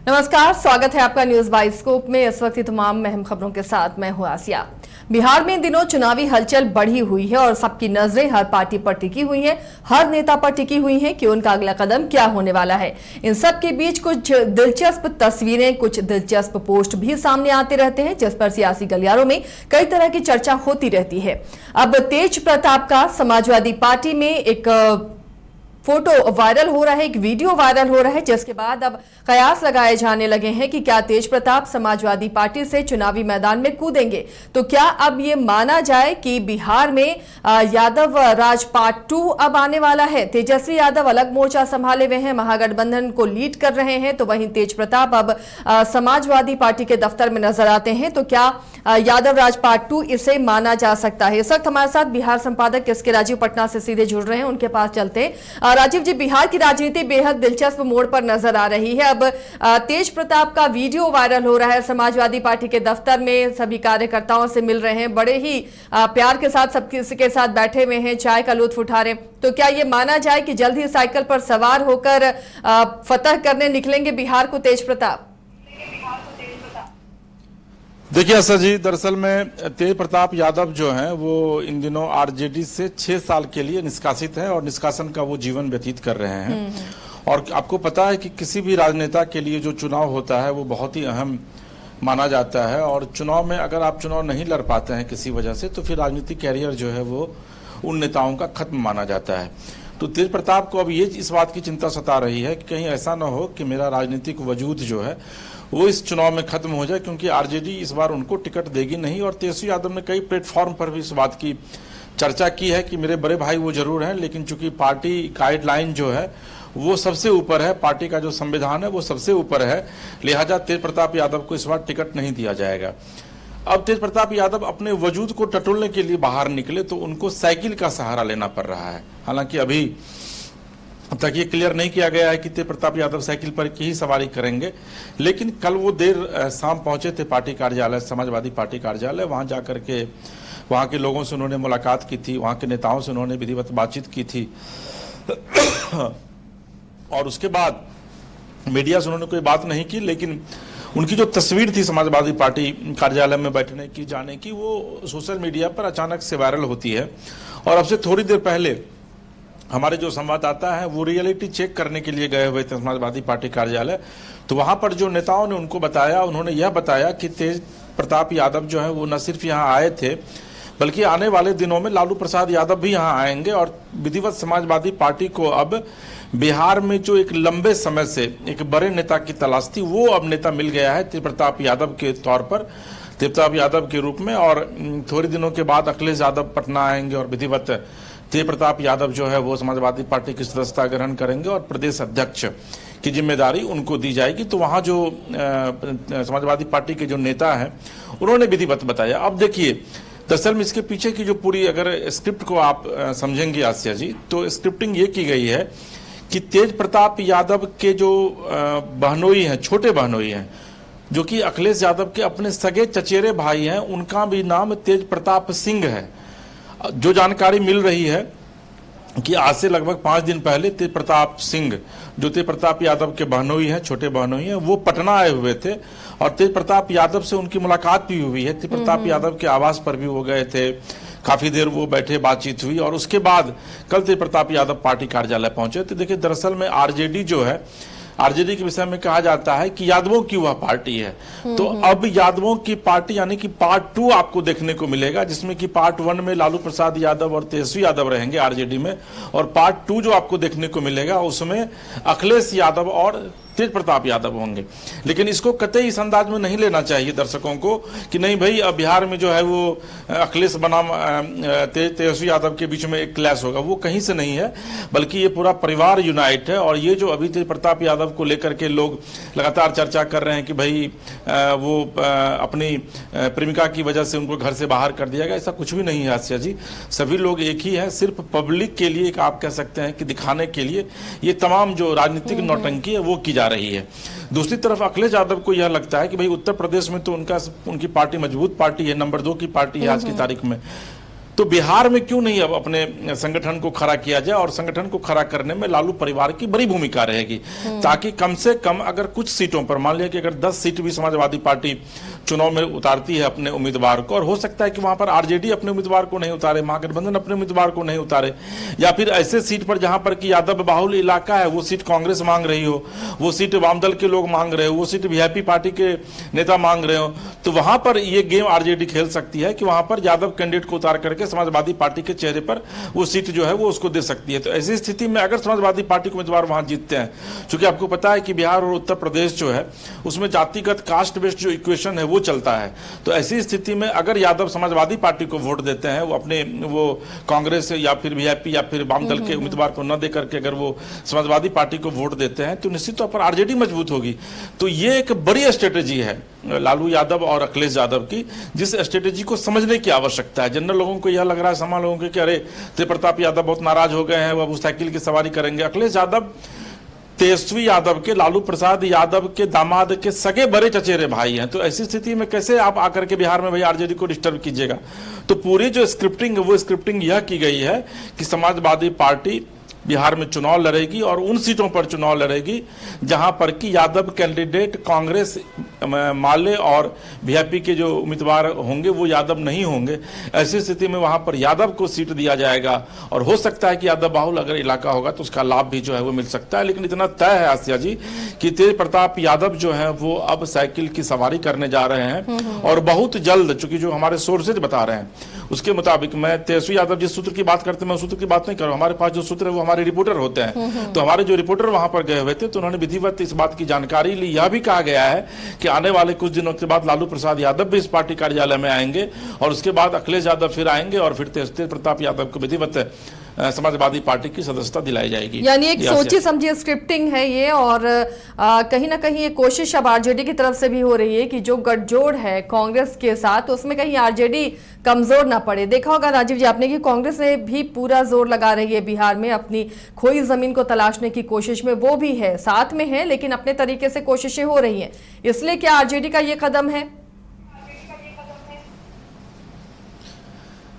नमस्कार, स्वागत है आपका न्यूज बाइस्कोप में। इस वक्त तमाम अहम खबरों के साथ मैं हूं आसिया। बिहार में इन दिनों चुनावी हलचल बढ़ी हुई है और सबकी नजरें हर पार्टी पर टिकी हुई हैं, हर नेता पर टिकी हुई हैं कि उनका अगला कदम क्या होने वाला है। इन सब के बीच कुछ दिलचस्प तस्वीरें, कुछ दिलचस्प पोस्ट भी सामने आते रहते हैं, जिस पर सियासी गलियारों में कई तरह की चर्चा होती रहती है। अब तेज प्रताप का समाजवादी पार्टी में एक फोटो वायरल हो रहा है, एक वीडियो वायरल हो रहा है, जिसके बाद अब कयास लगाए जाने लगे हैं कि क्या तेज प्रताप समाजवादी पार्टी से चुनावी मैदान में कूदेंगे। तो क्या अब ये माना जाए कि बिहार में यादव राज पार्ट 2 अब आने वाला है। तेजस्वी यादव अलग मोर्चा संभाले हुए हैं, महागठबंधन को लीड कर रहे हैं, तो वहीं तेज प्रताप अब समाजवादी पार्टी के दफ्तर में नजर आते हैं। तो क्या यादव राज पार्ट 2 इसे माना जा सकता है। इस वक्त हमारे साथ बिहार संपादक एसके राजीव पटना से सीधे जुड़ रहे हैं, उनके पास चलते हैं। राजीव जी, बिहार की राजनीति बेहद दिलचस्प मोड़ पर नजर आ रही है। अब तेज प्रताप का वीडियो वायरल हो रहा है, समाजवादी पार्टी के दफ्तर में सभी कार्यकर्ताओं से मिल रहे हैं, बड़े ही प्यार के साथ सबके साथ बैठे हुए हैं, चाय का लुत्फ उठा रहे हैं। तो क्या ये माना जाए कि जल्द ही साइकिल पर सवार होकर फतह करने निकलेंगे बिहार को तेज प्रताप? देखिए आशा जी, दरअसल में तेज प्रताप यादव जो हैं वो इन दिनों आरजेडी से 6 साल के लिए निष्कासित हैं और निष्कासन का वो जीवन व्यतीत कर रहे हैं। और आपको पता है कि किसी भी राजनेता के लिए जो चुनाव होता है वो बहुत ही अहम माना जाता है, और चुनाव में अगर आप चुनाव नहीं लड़ पाते हैं किसी वजह से, तो फिर राजनीतिक कैरियर जो है वो उन नेताओं का खत्म माना जाता है। तो तेज प्रताप को अब ये इस बात की चिंता सता रही है कि कहीं ऐसा ना हो कि मेरा राजनीतिक वजूद जो है वो इस चुनाव में खत्म हो जाए, क्योंकि आरजेडी इस बार उनको टिकट देगी नहीं। और तेजस्वी यादव ने कई प्लेटफॉर्म पर भी इस बात की चर्चा की है कि मेरे बड़े भाई वो जरूर हैं, लेकिन चूंकि पार्टी गाइडलाइन जो है वो सबसे ऊपर है, पार्टी का जो संविधान है वो सबसे ऊपर है, लिहाजा तेज प्रताप यादव को इस बार टिकट नहीं दिया जाएगा। अब तेज प्रताप यादव अपने वजूद को टटोलने के लिए बाहर निकले तो उनको साइकिल का सहारा लेना पड़ रहा है। हालांकि अभी तक ये क्लियर नहीं किया गया है कि तेज प्रताप यादव साइकिल पर की ही सवारी करेंगे, लेकिन कल वो देर शाम पहुंचे थे पार्टी कार्यालय, समाजवादी पार्टी कार्यालय। वहां जाकर के वहां के लोगों से उन्होंने मुलाकात की थी, वहां के नेताओं से उन्होंने विधिवत बातचीत की थी और उसके बाद मीडिया से उन्होंने कोई बात नहीं की, लेकिन उनकी जो तस्वीर थी समाजवादी पार्टी कार्यालय में बैठने की, जाने की, वो सोशल मीडिया पर अचानक से वायरल होती है। और अब से थोड़ी देर पहले हमारे जो संवाददाता हैं वो रियलिटी चेक करने के लिए गए हुए थे समाजवादी पार्टी कार्यालय। तो वहां पर जो नेताओं ने उनको बताया, उन्होंने यह बताया कि तेज प्रताप यादव जो है वो न सिर्फ यहाँ आए थे, बल्कि आने वाले दिनों में लालू प्रसाद यादव भी यहाँ आएंगे। और विधिवत समाजवादी पार्टी को अब बिहार में जो एक लंबे समय से एक बड़े नेता की तलाश थी, वो अब नेता मिल गया है तेज प्रताप यादव के तौर पर, तेज प्रताप यादव के रूप में। और थोड़े दिनों के बाद अखिलेश यादव पटना आएंगे और विधिवत तेज प्रताप यादव जो है वो समाजवादी पार्टी की सदस्यता ग्रहण करेंगे और प्रदेश अध्यक्ष की जिम्मेदारी उनको दी जाएगी। तो वहां जो समाजवादी पार्टी के जो नेता हैं उन्होंने विधिवत बताया। अब देखिए, दरअसल में इसके पीछे की जो पूरी अगर स्क्रिप्ट को आप समझेंगे आसिया जी, तो स्क्रिप्टिंग ये की गई है कि तेज प्रताप यादव के जो बहनोई हैं, छोटे बहनोई हैं, जो कि अखिलेश यादव के अपने सगे चचेरे भाई हैं, उनका भी नाम तेज प्रताप सिंह है। जो जानकारी मिल रही है कि आज से लगभग 5 दिन पहले तेज प्रताप सिंह, जो तेज प्रताप यादव के बहनोई हैं, छोटे बहनोई हैं, वो पटना आए हुए थे और तेज प्रताप यादव से उनकी मुलाकात भी हुई है। तेज प्रताप यादव के आवास पर भी वो गए थे, काफी देर वो बैठे, बातचीत हुई और उसके बाद कल तेज प्रताप यादव पार्टी कार्यालय पहुंचे। तो देखिए, दरअसल में आरजेडी जो है, आरजेडी के विषय में कहा जाता है कि यादवों की वह पार्टी है। तो अब यादवों की पार्टी यानी कि पार्ट 2 आपको देखने को मिलेगा, जिसमें कि पार्ट 1 में लालू प्रसाद यादव और तेजस्वी यादव रहेंगे आरजेडी में, और पार्ट 2 जो आपको देखने को मिलेगा उसमें अखिलेश यादव और तेज प्रताप यादव होंगे। लेकिन इसको कतई इस अंदाज में नहीं लेना चाहिए दर्शकों को कि नहीं भाई अब बिहार में जो है वो अखिलेश बनाम तेजस्वी यादव के बीच में एक क्लैश होगा, वो कहीं से नहीं है, बल्कि ये पूरा परिवार यूनाइट है। और ये जो अभी तेज प्रताप यादव को लेकर के लोग लगातार चर्चा कर रहे हैं कि भाई वो अपनी प्रेमिका की वजह से उनको घर से बाहर कर दिया गया, ऐसा कुछ भी नहीं है आसिया जी। सभी लोग एक ही है, सिर्फ पब्लिक के लिए एक आप कह सकते हैं कि दिखाने के लिए ये तमाम जो राजनीतिक नौटंकी है वो की जा रही है। दूसरी तरफ अखिलेश यादव को यह लगता है कि भाई उत्तर प्रदेश में तो उनकी पार्टी मजबूत पार्टी है, नंबर 2 की पार्टी है आज की तारीख में। तो बिहार में क्यों नहीं अब अपने संगठन को खड़ा किया जाए, और संगठन को खड़ा करने में लालू परिवार की बड़ी भूमिका रहेगी, ताकि कम से कम अगर कुछ सीटों पर, मान लिया कि अगर 10 सीट भी समाजवादी पार्टी चुनाव में उतारती है अपने उम्मीदवार को, और हो सकता है कि वहां पर आरजेडी अपने उम्मीदवार को नहीं उतारे, महागठबंधन अपने उम्मीदवार को नहीं उतारे, या फिर ऐसे सीट पर जहां पर कि यादव बाहुल इलाका है, वो सीट कांग्रेस मांग रही हो, वो सीट वामदल के लोग मांग रहे हो, वो सीट वीआईपी पार्टी के नेता मांग रहे हो, तो वहां पर ये गेम आरजेडी खेल सकती है कि वहां पर यादव कैंडिडेट को उतार करके समाजवादी पार्टी के चेहरे पर वो सीट जो है वो उसको दे सकती है। तो ऐसी स्थिति में अगर समाजवादी पार्टी के उम्मीदवार वहां जीतते हैं, क्योंकि आपको पता है कि बिहार और उत्तर प्रदेश जो है उसमें जातिगत कास्ट बेस्ड जो इक्वेशन है वो चलता है, तो ऐसी स्थिति में अगर यादव समाजवादी पार्टी को वोट देते हैं, वो अपने वो कांग्रेस या फिर वीआईपी या फिर वाम दल के उम्मीदवार को न दे करके अगर वो समाजवादी पार्टी को वोट देते हैं, तो निश्चित तौर पर आरजेडी मजबूत होगी। तो ये एक बड़ी स्ट्रेटेजी है लालू यादव और अखिलेश यादव की, जिस स्ट्रेटेजी को समझने की आवश्यकता है। जनरल लोगों को यह लग रहा है, सामान्य लोगों को, कि अरे तेज प्रताप यादव बहुत नाराज हो गए हैं, वो साइकिल की सवारी करेंगे। अखिलेश यादव तेजस्वी यादव के, लालू प्रसाद यादव के दामाद के सगे बड़े चचेरे भाई हैं, तो ऐसी स्थिति में कैसे आप आकर के बिहार में भाई आरजेडी को डिस्टर्ब कीजिएगा। तो पूरी जो स्क्रिप्टिंग है वो स्क्रिप्टिंग यह की गई है कि समाजवादी पार्टी बिहार में चुनाव लड़ेगी और उन सीटों पर चुनाव लड़ेगी जहां पर कि यादव कैंडिडेट कांग्रेस माले और वीआईपी के जो उम्मीदवार होंगे वो यादव नहीं होंगे। ऐसी स्थिति में वहां पर यादव को सीट दिया जाएगा, और हो सकता है कि यादव बाहुल अगर इलाका होगा तो उसका लाभ भी जो है वो मिल सकता है। लेकिन इतना तय है आसिया जी कि तेज प्रताप यादव जो है वो अब साइकिल की सवारी करने जा रहे हैं, और बहुत जल्द, चूंकि जो हमारे सोर्सेज बता रहे हैं उसके मुताबिक, मैं तेजस्वी यादव जिस सूत्र की बात करते हैं मैं उस सूत्र की बात नहीं कर रहा हूं, हमारे पास जो सूत्र है वो हमारे रिपोर्टर होते हैं, तो हमारे जो रिपोर्टर वहां पर गए हुए थे तो उन्होंने विधिवत इस बात की जानकारी ली। यह भी कहा गया है कि आने वाले कुछ दिनों के बाद लालू प्रसाद यादव भी इस पार्टी कार्यालय में आएंगे, और उसके बाद अखिलेश यादव फिर आएंगे, और फिर तेज प्रताप यादव को विधिवत समाजवादी पार्टी की सदस्यता दिलाई जाएगी। यानी एक सोची समझी स्क्रिप्टिंग है ये, और कहीं ना कहीं ये कोशिश अब आरजेडी की तरफ से भी हो रही है कि जो गठजोड़ है कांग्रेस के साथ उसमें कहीं आरजेडी कमजोर ना पड़े। देखा होगा राजीव जी आपने कि कांग्रेस ने भी पूरा जोर लगा रही है बिहार में अपनी खोई जमीन को तलाशने की कोशिश में, वो भी है साथ में है, लेकिन अपने तरीके से कोशिशें हो रही हैं। इसलिए क्या आरजेडी का ये कदम है?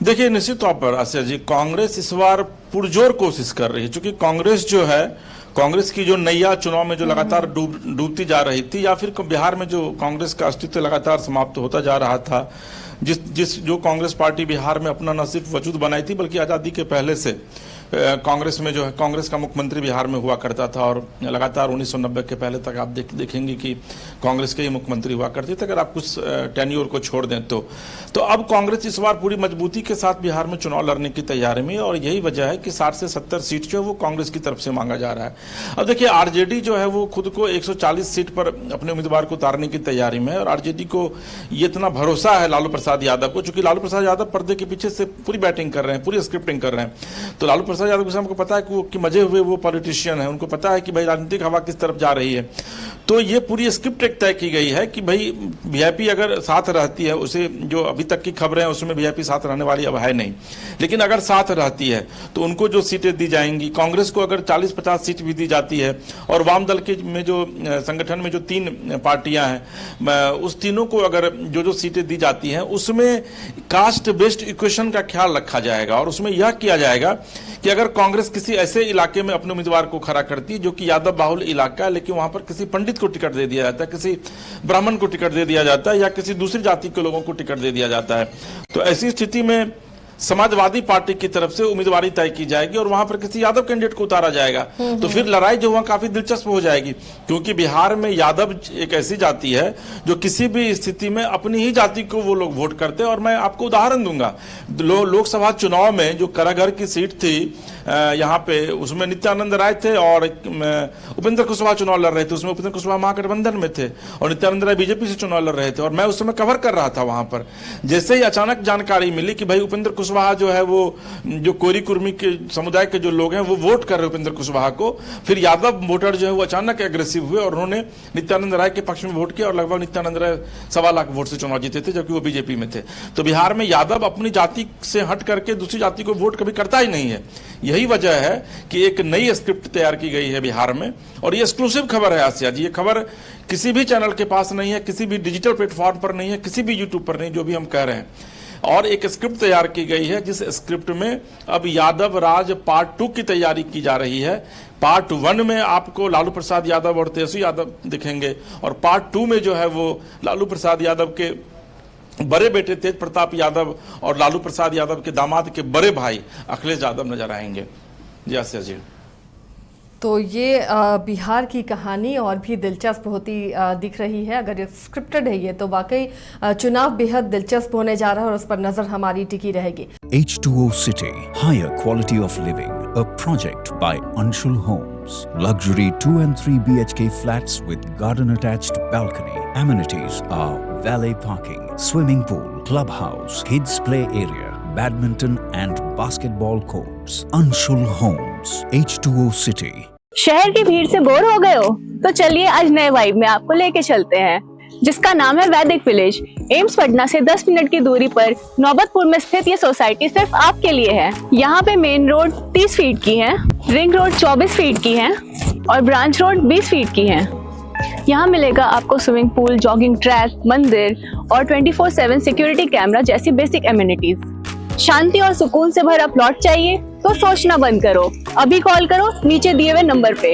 देखिए, निश्चित तौर पर आसिया जी कांग्रेस इस बार पुरजोर कोशिश कर रही है, क्योंकि कांग्रेस जो है, कांग्रेस की जो नैया चुनाव में जो लगातार डूबती जा रही थी, या फिर बिहार में जो कांग्रेस का अस्तित्व लगातार समाप्त होता जा रहा था, जो कांग्रेस पार्टी बिहार में अपना न सिर्फ वजूद बनाई थी बल्कि आज़ादी के पहले से कांग्रेस में जो है, कांग्रेस का मुख्यमंत्री बिहार में हुआ करता था, और लगातार 1990 के पहले तक आप देखेंगे कि कांग्रेस के ही मुख्यमंत्री हुआ करते थे, अगर आप कुछ टेन्योर को छोड़ दें तो अब कांग्रेस इस बार पूरी मजबूती के साथ बिहार में चुनाव लड़ने की तैयारी में, और यही वजह है कि 60 से 70 सीट जो है वो कांग्रेस की तरफ से मांगा जा रहा है। अब देखिए, आरजेडी जो है वो खुद को 140 सीट पर अपने उम्मीदवार को उतारने की तैयारी में है, और आरजेडी को ये इतना भरोसा है लालू प्रसाद यादव को, चूंकि लालू प्रसाद यादव पर्दे के पीछे से पूरी बैटिंग कर रहे हैं, पूरी स्क्रिप्टिंग कर रहे हैं, तो लालू प्रसाद यादव को हमको पता है कि वो कि मजे हुए वो पॉलिटिशियन है, उनको पता है कि भाई राजनीतिक हवा किस तरफ जा रही है। तो ये पूरी स्क्रिप्ट एक तय की गई है कि भाई वीआईपी अगर साथ रहती है, उसे जो अभी तक की खबरें हैं उसमें वीआईपी साथ रहने वाली अब है नहीं, लेकिन अगर साथ रहती है तो उनको जो सीटें दी जाएंगी, कांग्रेस को अगर 40-50 सीट भी दी जाती है, और वाम दल के में जो संगठन में जो 3 पार्टियां हैं उस तीनों को अगर जो सीटें दी जाती हैं उसमें कास्ट बेस्ड इक्वेशन का ख्याल रखा जाएगा, और उसमें यह किया जाएगा कि अगर कांग्रेस किसी ऐसे इलाके में अपने उम्मीदवार को खड़ा करती है जो कि यादव बाहुल इलाका है, लेकिन वहां पर किसी पंडित को टिकट दे दिया जाता है, किसी ब्राह्मण को टिकट दे दिया जाता है, या किसी दूसरी जाति के लोगों को टिकट दे दिया जाता है, तो ऐसी स्थिति में समाजवादी पार्टी की तरफ से उम्मीदवारी तय की जाएगी और वहां पर किसी यादव कैंडिडेट को उतारा जाएगा। तो फिर लड़ाई जो वहां काफी दिलचस्प हो जाएगी, क्योंकि बिहार में यादव एक ऐसी जाति है जो किसी भी स्थिति में अपनी ही जाति को वो लोग वोट करते हैं। और मैं आपको उदाहरण दूंगा, लोकसभा चुनाव में जो कराघर की सीट थी यहाँ पे, उसमें नित्यानंद राय थे और उपेंद्र कुशवाहा चुनाव लड़ रहे थे, उसमें उपेंद्र कुशवाहा महागठबंधन में थे और नित्यानंद राय बीजेपी से चुनाव लड़ रहे थे, और मैं उस समय कवर कर रहा था वहां पर। जैसे ही अचानक जानकारी मिली कि भाई उपेंद्र कुशवाहा जो है वो जो कोरी कुर्मी के समुदाय के जो लोग हैं वो वोट कर रहे उपेंद्र कुशवाहा को, फिर यादव वोटर जो है वो अचानक एग्रेसिव हुए और उन्होंने नित्यानंद राय के पक्ष में वोट किया और लगभग नित्यानंद राय 1.25 लाख वोट से चुनाव जीते थे, जबकि वो बीजेपी में थे। तो बिहार में यादव अपनी जाति से हट करके दूसरी जाति को वोट कभी करता ही नहीं है। यही वजह है कि एक नई स्क्रिप्ट तैयार की गई है बिहार में, और ये एक्सक्लूसिव खबर है आसिया जी। ये खबर किसी भी चैनल के पास नहीं है, किसी भी डिजिटल प्लेटफॉर्म पर नहीं है, किसी भी यूट्यूब पर नहीं, जो भी हम कह रहे हैं। और एक स्क्रिप्ट तैयार की गई है, जिस स्क्रिप्ट में अब यादव राज पार्ट 2 की तैयारी की जा रही है। पार्ट 1 में आपको लालू प्रसाद यादव और तेजस्वी यादव दिखेंगे, और पार्ट 2 में जो है वो लालू प्रसाद यादव के बड़े बेटे तेज प्रताप यादव और लालू प्रसाद यादव के दामाद के बड़े भाई अखिलेश यादव नजर आएंगे। जी आसिया जी। तो ये बिहार की कहानी और भी दिलचस्प होती दिख रही है। अगर ये स्क्रिप्टेड है ये, तो वाकई चुनाव बेहद दिलचस्प होने जा रहा है और उस पर नजर हमारी टिकी रहेगी। H2O City, higher quality of living, a project by Anshul Homes. Luxury 2 and 3 BHK flats with garden attached balcony. Amenities are valet parking, swimming pool, clubhouse, kids play area, badminton and basketball courts. Anshul Homes, H2O City. शहर की भीड़ से bore हो गए हो? तो चलिए आज नए वाइब में आपको लेके चलते हैं, जिसका नाम है वैदिक विलेज। एम्स पटना से 10 मिनट की दूरी पर नौबतपुर में स्थित ये सोसाइटी सिर्फ आपके लिए है। यहाँ पे मेन रोड 30 फीट की है, रिंग रोड 24 फीट की है और ब्रांच रोड 20 फीट की है। यहाँ मिलेगा आपको स्विमिंग पूल, जॉगिंग ट्रैक, मंदिर और 24/7 सिक्योरिटी कैमरा जैसी बेसिक एमिनिटीज। शांति और सुकून से भरा प्लॉट चाहिए तो सोचना बंद करो, अभी कॉल करो नीचे दिए हुए नंबर पे।